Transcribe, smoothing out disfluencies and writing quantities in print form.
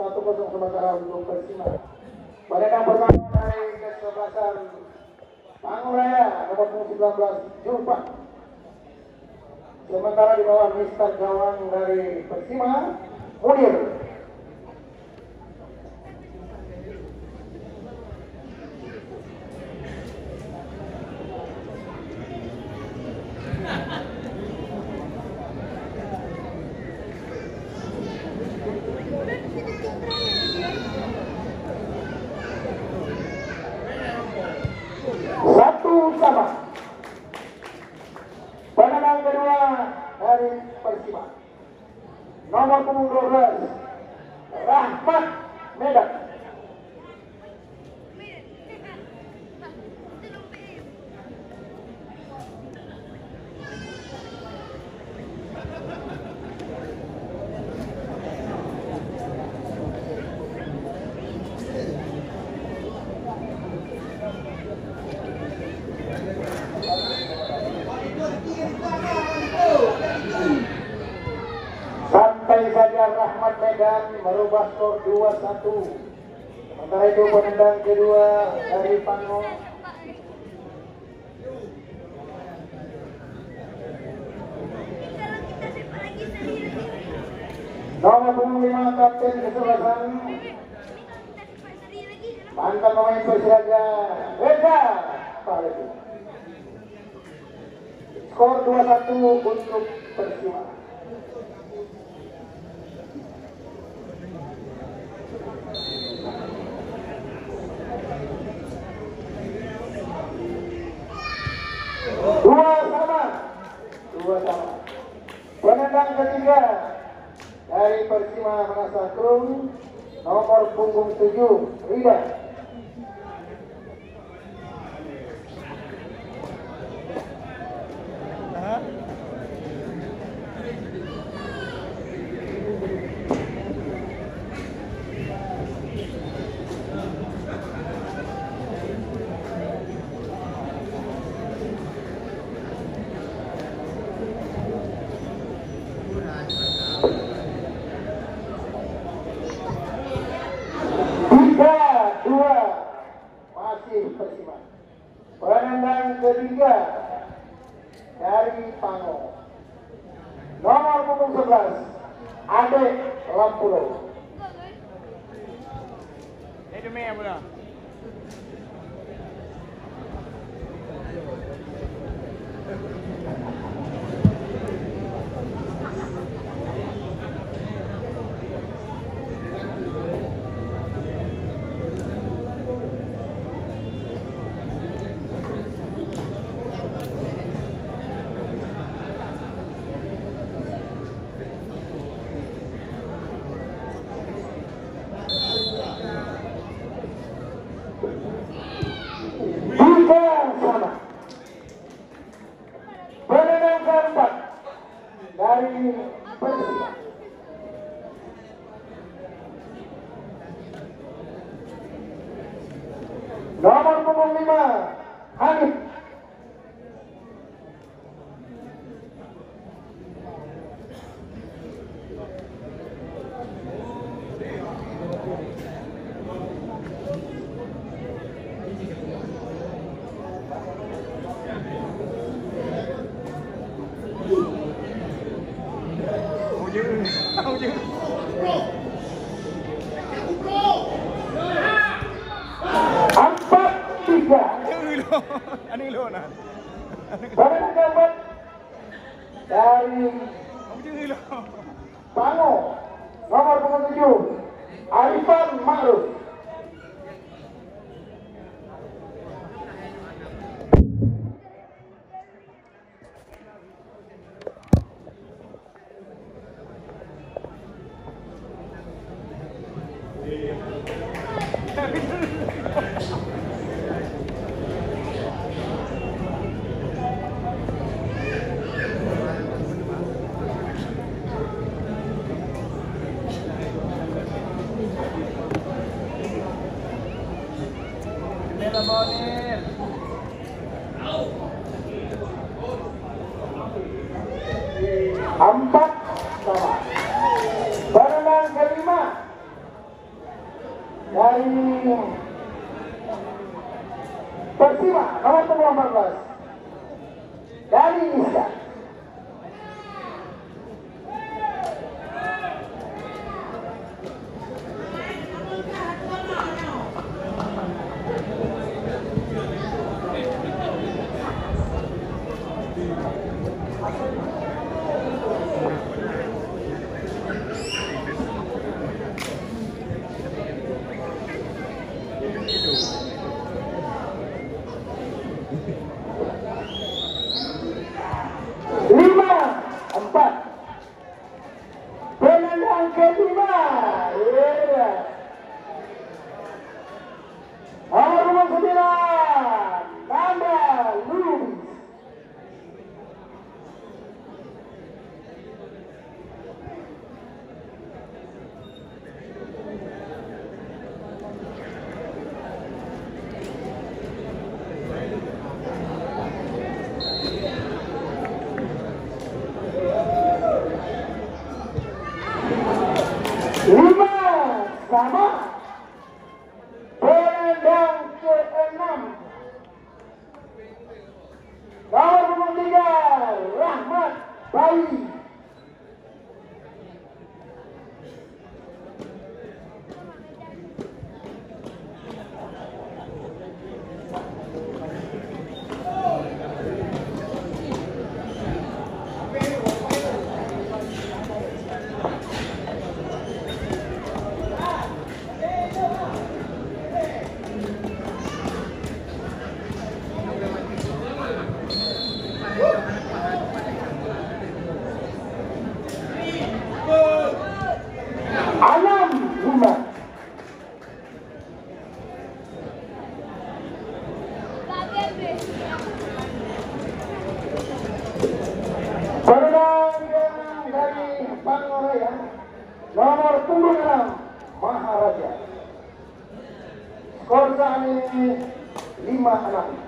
1-0 sementara untuk Persima. Pada pertama dari kesebelasan Panguraya nomor 19 Julpan. Sementara di bawah Mister gawang dari Persima Munir. Sama. Penendang kedua dari Persima nomor 12 Rahmat Medan. Rahmat Medan merubah skor 2-1. Sementara itu penendang kedua dari Pango nomor 25 Kapten Kesebelasan mantan pemain Persiraja Reza Palevi. Skor 2-1 untuk Persima. Dua sama. Penendang ketiga dari Persima Manasakrum nomor punggung 7 Rida. Persima. Penendang ketiga dari Pango nomor punggung 11 Ade Lampulo. Itu me bola. Sama. Penendang keempat dari Persima nomor punggung 5 Hanif. Penendang keempat dari Pango nomor punggung 7 Arifan Ma'ruf. Empat sama. Penendang kelima dari Persima nomor 14 dari Isya. Penendang kelima, nomor 9, Nanda Lubis. Sama penendang ke-6 nomor 3 Rahmat Bayi. Alam Lima. Penendang dari Pangraya nomor 76 Maharaja. Skor saat ini 5-6.